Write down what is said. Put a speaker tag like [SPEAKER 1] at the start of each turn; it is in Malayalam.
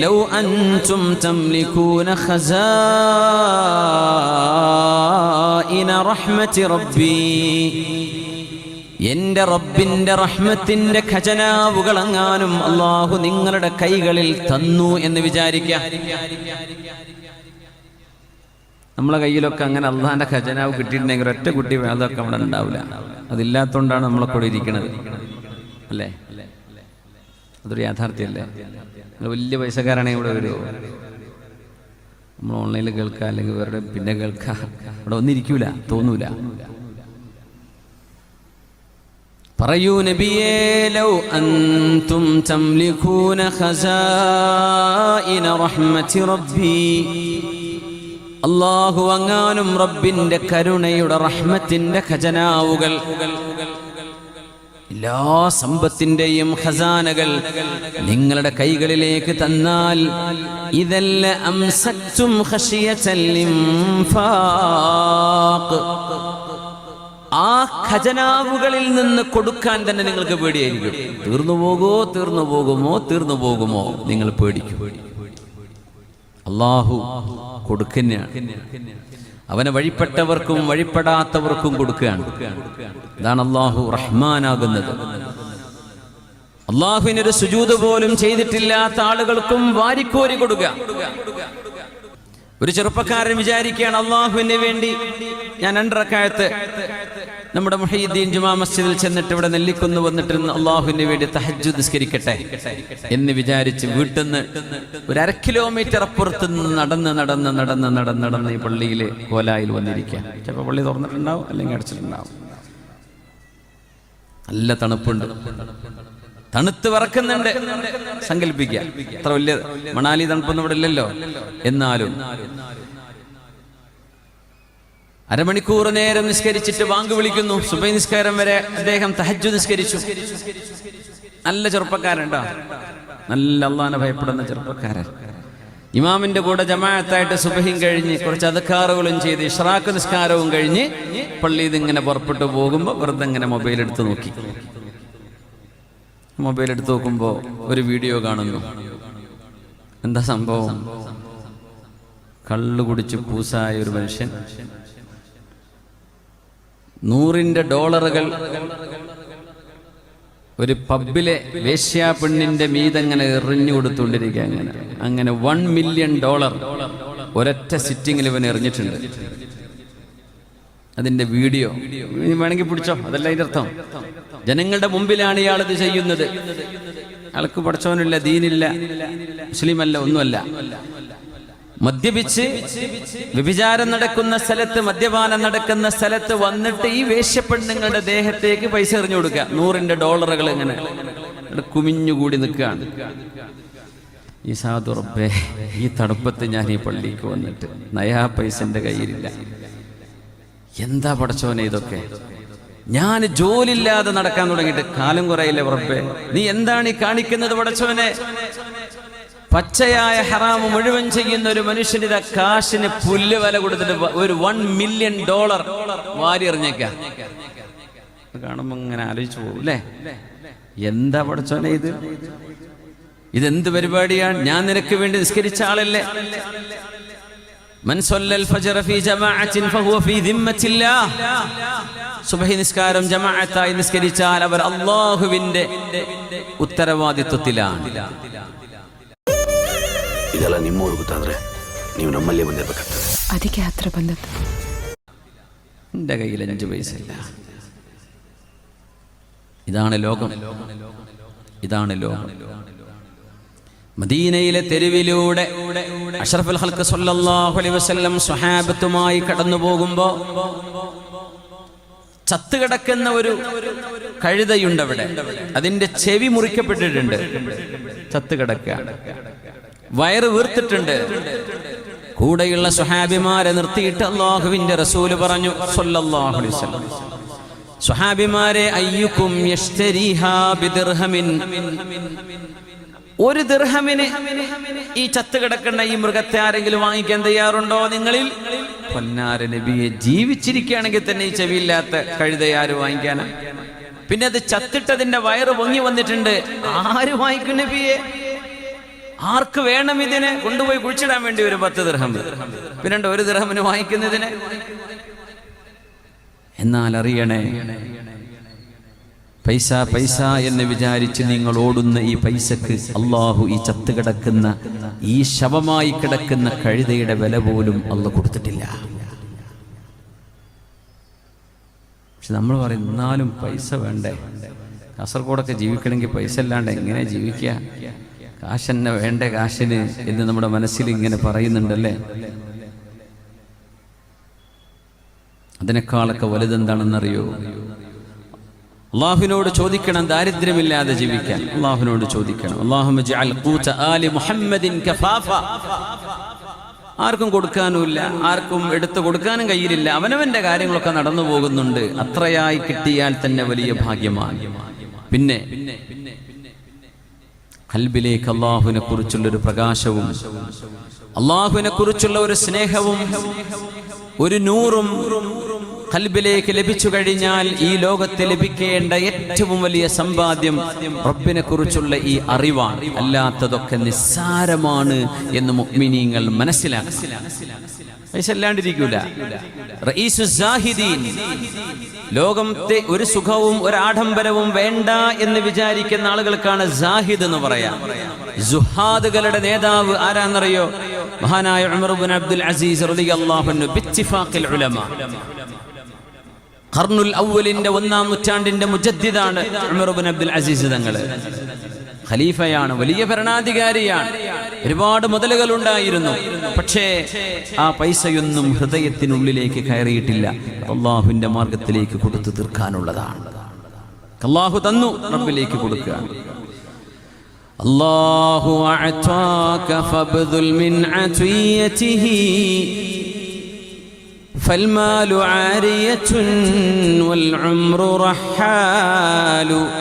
[SPEAKER 1] ലൗ അൻതും തംലികൂന ഖസാഇന റഹ്മത്തി റബ്ബി, എന്റെ റബ്ബിന്റെ റഹ്മത്തിന്റെ ഖജനാവുകളെങ്ങാനും അല്ലാഹു നിങ്ങളുടെ കൈകളിൽ തന്നു എന്ന് വിചാരിക്കുക. നമ്മളെ കയ്യിലൊക്കെ അങ്ങനെ അള്ളാന്റെ ഖജനാവ് കിട്ടിയിട്ടുണ്ടെങ്കിൽ ഒറ്റ കുട്ടി അതൊക്കെ അവിടെ ഉണ്ടാവില്ല. അതില്ലാത്തതുകൊണ്ടാണ് നമ്മളെ കൂടെ ഇരിക്കുന്നത്, അല്ലേ? അതൊരു യാഥാർത്ഥ്യമല്ലേ? നിങ്ങൾ വലിയ പൈസക്കാരാണെങ്കിൽ ഇവിടെ വരുമോ? നമ്മൾ ഓൺലൈനിൽ കേൾക്കുക, അല്ലെങ്കിൽ വേറെ പിന്നെ കേൾക്കുക, ഇവിടെ ഒന്നിരിക്കൂല, തോന്നൂല. പറയൂ നബിയേ, ലൗ അൻതും തംലികൂന ഖസാഇന റഹ്മത്തി റബ്ബി, അല്ലാഹു അങ്ങാനും റബ്ബിന്റെ കരുണയുടെ റഹ്മത്തിന്റെ ഖജനാവുകൾ, എല്ലാ സമ്പത്തിന്റെയും ഖസാനകൾ നിങ്ങളുടെ കൈകളിലേക്ക് തന്നാൽ, ഇദല്ല അംസക്തും ഖശിയതൽ ഇൻഫാഖ്, ആ ഖജനാവുകളിൽ നിന്ന് കൊടുക്കാൻ തന്നെ നിങ്ങൾക്ക് പേടിയായിരിക്കും. തീർന്നു പോകുമോ നിങ്ങൾ പേടിക്കും. അല്ലാഹു കൊടുക്കുന്നതാണ്. അവനെ വഴിപ്പെട്ടവർക്കും വഴിപ്പെടാത്തവർക്കും കൊടുക്കുകയാണ്. ഇതാണ് അല്ലാഹു റഹ്മാനാകുന്നത്. അല്ലാഹുവിനൊരു സുജൂദ് പോലും ചെയ്തിട്ടില്ലാത്ത ആളുകൾക്കും വാരിക്കോരി കൊടുക്കുക. ഒരു ചെറുപ്പക്കാരൻ വിചാരിക്കുകയാണ്, അല്ലാഹുവിന് വേണ്ടി ഞാൻ 2 റക്അത്ത് നമ്മുടെ മുഹയ്യിദ്ദീൻ ജുമാ മസ്ജിദിൽ ചെന്നിട്ട് ഇവിടെ നെല്ലിക്കുന്ന് വന്നിട്ട് അല്ലാഹുവിന് വേണ്ടി തഹജ്ജുദ് നിസ്കരിക്കട്ടെ എന്ന് വിചാരിച്ച് വീട്ടിൽ നിന്ന് ഒരു 1/2 കിലോമീറ്റർ അപ്പുറത്ത് നടന്ന് ഈ പള്ളിയിലെ കോലായിൽ വന്നിരിക്കുക. ചിലപ്പോൾ പള്ളി തുറന്നിട്ടുണ്ടാവും, അല്ലെങ്കിൽ അടച്ചിട്ടുണ്ടാവും. നല്ല തണുപ്പുണ്ട്, തണുത്ത് വിറക്കുന്നുണ്ട്. സങ്കല്പിക്കുക, അത്ര വലിയ മണാലി തണുപ്പൊന്നും ഇവിടെ ഇല്ലല്ലോ. എന്നാലും 1/2 മണിക്കൂർ നേരം നിസ്കരിച്ചിട്ട് ബാങ്ക് വിളിക്കുന്നു. സുബഹി നിസ്കാരം വരെ അദ്ദേഹം തഹജ്ജുദ് നിസ്കരിച്ചു. നല്ല ചെറുപ്പക്കാരൻ, നല്ല അല്ലാഹുവിനെ ഭയപ്പെടുന്ന ചെറുപ്പക്കാരൻ. ഇമാമിന്റെ കൂടെ ജമാഅത്തായിട്ട് സുബഹിയും കഴിഞ്ഞ് കുറച്ച് അദ്കാറുകളും ചെയ്ത് ഇശ്റാഖ് നിസ്കാരവും കഴിഞ്ഞ് പള്ളിയിൽ നിന്ന് ഇങ്ങനെ പുറപ്പെട്ടു പോകുമ്പോൾ വെറുതെ ഇങ്ങനെ മൊബൈൽ എടുത്ത് നോക്കുമ്പോൾ ഒരു വീഡിയോ കാണുന്നു. എന്താ സംഭവം? കള്ളു കുടിച്ച് പൂസായ ഒരു മനുഷ്യൻ $100 ഒരു പബ്ബിലെ വേശ്യാ പെണ്ണിന്റെ മീതങ്ങനെ എറിഞ്ഞു കൊടുത്തുകൊണ്ടിരിക്കുക. അങ്ങനെ $1 മില്യൺ ഒരൊറ്റ സിറ്റിങ്ങിൽ ഇവൻ എറിഞ്ഞിട്ടുണ്ട്. അതിന്റെ വീഡിയോ വേണമെങ്കിൽ പിടിച്ചോ, അതല്ല അതിന്റെ അർത്ഥം. ജനങ്ങളുടെ മുമ്പിലാണ് ഇയാളിത് ചെയ്യുന്നത്. ആൾക്ക് പഠിച്ചവനില്ല, ദീനില്ല, മുസ്ലിമല്ല, ഒന്നുമല്ല. മദ്യപിച്ച് വ്യഭിചാരം നടക്കുന്ന സ്ഥലത്ത്, മദ്യപാനം നടക്കുന്ന സ്ഥലത്ത് വന്നിട്ട് ഈ വേശ്യപ്പെണ്ണുങ്ങളുടെ ദേഹത്തേക്ക് പൈസ എറിഞ്ഞു കൊടുക്കുക. $100 ഇങ്ങനെ കുമിഞ്ഞുകൂടി നിൽക്കുകയാണ്. ഈ സാധു റബ്ബേ, ഈ തണുപ്പത്ത് ഞാൻ ഈ പള്ളിക്ക് വന്നിട്ട് നയാ പൈസ എൻ്റെ കയ്യിലില്ല. എന്താ പടച്ചോനെ ഇതൊക്കെ? ഞാൻ ജോലിയില്ലാതെ നടക്കാൻ തുടങ്ങിയിട്ട് കാലം കുറയില്ലേ റബ്ബേ, നീ എന്താണ് ഈ കാണിക്കുന്നത് പടച്ചോനെ? പച്ചയായ ഹറാമ് മുഴുവൻ ചെയ്യുന്ന ഒരു മനുഷ്യനിത കാശിന് പുല്ല് വില കൊടുത്തിട്ട് ഒരു $1 മില്യൺ വാരി എറിഞ്ഞേക്കാം. കാണുമ്പോ ഇങ്ങനെ ആലോചിച്ചു പോകും, അല്ലേ? എന്താ പടച്ചോനെ ഇതെന്ത് പരിപാടിയാണ്? ഞാൻ നിനക്ക് വേണ്ടി നിസ്കരിച്ച ആളല്ലേ? മൻ സല്ലൽ ഫജ്റ ഫീ ജമാഅത്തിൻ ഫഹുവ ഫീ ദിമ്മത്തില്ലാഹ്. സുബ്ഹി നിസ്കാരം ജമാഅത്തായി നിസ്കരിച്ചാൽ അവർ അല്ലാഹുവിന്റെ ഉത്തരവാദിത്വത്തിലാണ്.
[SPEAKER 2] ಇದೆಲ್ಲ ನಿಮ್ಮವ್ರು ಗೊತ್ತಾದ್ರೆ ನೀವು ನಮ್ಮಲ್ಲೇ ಬಂದಿರ್ಬೇಕಾಗ್ತದೆ.
[SPEAKER 3] ಅದಕ್ಕೆ ಹತ್ರ ಬಂದದ್ದು.
[SPEAKER 1] എൻ്റെ കയ്യിൽ 5 പൈസ ഇല്ല. ഇതാണ് ലോകം. മദീനയിലെ തെരുവിലൂടെ അഷ്റഫുൽ ഖൽഖ് സ്വല്ലല്ലാഹു അലൈഹി വസല്ലം സ്വഹാബത്തുമായി കടന്നു പോകുമ്പോൾ ചത്തുകിടക്കുന്ന ഒരു കഴുതയുണ്ട് അവിടെ. അതിന്റെ ചെവി മുറിക്കപ്പെട്ടിട്ടുണ്ട്, ചത്തുകിടക്കുക. വയറ് വീർത്തിട്ടുണ്ട്. കൂടെയുള്ള സ്വഹാബിമാരെ നിർത്തിയിട്ട് അല്ലാഹുവിന്റെ റസൂല് പറഞ്ഞു സ്വല്ലല്ലാഹു അലൈഹി വസല്ലം, സ്വഹാബിമാരെ, അയ്യുക്കും യശ്തരീഹാ ബിദിർഹമിൻ, 1 ദിർഹമിന് ഈ ചത്തുകിടക്കുന്ന ഈ മൃഗത്തെ ആരെങ്കിലും വാങ്ങിക്കാൻ തയ്യാറുണ്ടോ നിങ്ങളിൽ? പൊന്നാര നബിയെ, ജീവിച്ചിരിക്കുകയാണെങ്കിൽ തന്നെ ഈ ചെവിയില്ലാത്ത കഴുതയാര് വാങ്ങിക്കാനാ? പിന്നെ അത് ചത്തിട്ടതിന്റെ വയറ് പൊങ്ങി വന്നിട്ടുണ്ട്, ആര് വാങ്ങിക്കും നബിയെ? ആർക്ക് വേണം ഇതിനെ? കൊണ്ടുപോയി കുഴിച്ചിടാൻ വേണ്ടി ഒരു 10 ദിർഹം, പിന്നെ 1 ദിർഹമിന് വാങ്ങിക്കുന്നതിന്. എന്നാൽ അറിയണേ, പൈസ പൈസ എന്ന് വിചാരിച്ച് നിങ്ങൾ ഓടുന്ന ഈ പൈസക്ക് അള്ളാഹു ഈ ചത്തുകിടക്കുന്ന, ഈ ശവമായി കിടക്കുന്ന കഴുതയുടെ വില പോലും അള്ളാഹു കൊടുത്തിട്ടില്ല. പക്ഷെ നമ്മൾ പറയും, എന്നാലും പൈസ വേണ്ടേ? കാസർഗോഡൊക്കെ ജീവിക്കണമെങ്കിൽ പൈസ അല്ലാണ്ട് എങ്ങനെ ജീവിക്കുക? കാശെന്നെ വേണ്ടേ കാശിന് എന്ന് നമ്മുടെ മനസ്സിൽ ഇങ്ങനെ പറയുന്നുണ്ടല്ലേ. അതിനേക്കാളൊക്കെ വലുതെന്താണെന്നറിയോ? അള്ളാഹുവിനോട് ചോദിക്കണം ദാരിദ്ര്യമില്ലാതെ ജീവിക്കാൻ. അള്ളാഹുവിനോട് ചോദിക്കണം, അല്ലാഹുമ്മ ജഅൽ ഖൂത ആലി മുഹമ്മദിൻ കഫാഫ. ആർക്കും കൊടുക്കാനുമില്ല, ആർക്കും എടുത്തു കൊടുക്കാനും കയ്യിലില്ല, അവനവന്റെ കാര്യങ്ങളൊക്കെ നടന്നു പോകുന്നുണ്ട്. അത്രയായി കിട്ടിയാൽ തന്നെ വലിയ ഭാഗ്യമാണ്. പിന്നെ ഖൽബിലേക്ക് അള്ളാഹുവിനെ കുറിച്ചുള്ളൊരു പ്രകാശവും അള്ളാഹുവിനെ കുറിച്ചുള്ള ഒരു സ്നേഹവും ഒരു നൂറും ഖൽബിലേക്ക് ലഭിച്ചു കഴിഞ്ഞാൽ ഈ ലോകത്ത് ലഭിക്കേണ്ട ഏറ്റവും വലിയ സമ്പാദ്യം റബ്ബിനെ കുറിച്ചുള്ള ഈ അറിവാണ്. അല്ലാത്തതൊക്കെ നിസ്സാരമാണ് എന്ന് മുഅ്മിനീങ്ങൾ മനസ്സിലാക്കണം. പൈസ അല്ലാണ്ടിരിക്കൂല. റഈസു സാഹിദീൻ, ലോകത്തെ ഒരു സുഖവും ഒരു ആഡംബരവും വേണ്ട എന്ന് വിചാരിക്കുന്ന ആളുകൾക്കാണ് സാഹിദ് എന്ന് പറയാം. സുഹാദുകളുടെ നേതാവ് ആരാന്നറിയോ? മഹാനായ ഉമർ ഇബ്നു അബ്ദുൽ അസീസ് റളിയല്ലാഹു അൻഹു ബിത്തിഫാഖിൽ ഉലമ. ഖർനുൽ അവ്വലിന്റെ 1-ാം നൂറ്റാണ്ടിന്റെ മുജദ്ദിദാണ് ഉമർ ഇബ്നു അബ്ദുൽ അസീസ് തങ്ങൾ. ഖലീഫയാണ്, വലിയ ഭരണാധികാരിയാണ്, ഒരുപാട് മുതലുകൾ ഉണ്ടായിരുന്നു. പക്ഷേ ആ പൈസയൊന്നും ഹൃദയത്തിനുള്ളിലേക്ക് കയറിയിട്ടില്ല. അള്ളാഹുവിന്റെ മാർഗത്തിലേക്ക് കൊടുത്തു തീർക്കാനുള്ളതാണ്. അള്ളാഹു തന്നു, റബ്ബിലേക്ക് കൊടുക്കുക. അല്ലാഹു അഅതാക ഫബ്ദുൽ മിൻ അതിയതിഹി ഫൽമാലു ആരിയത്തുൻ വൽ ഉംറു റഹാലു.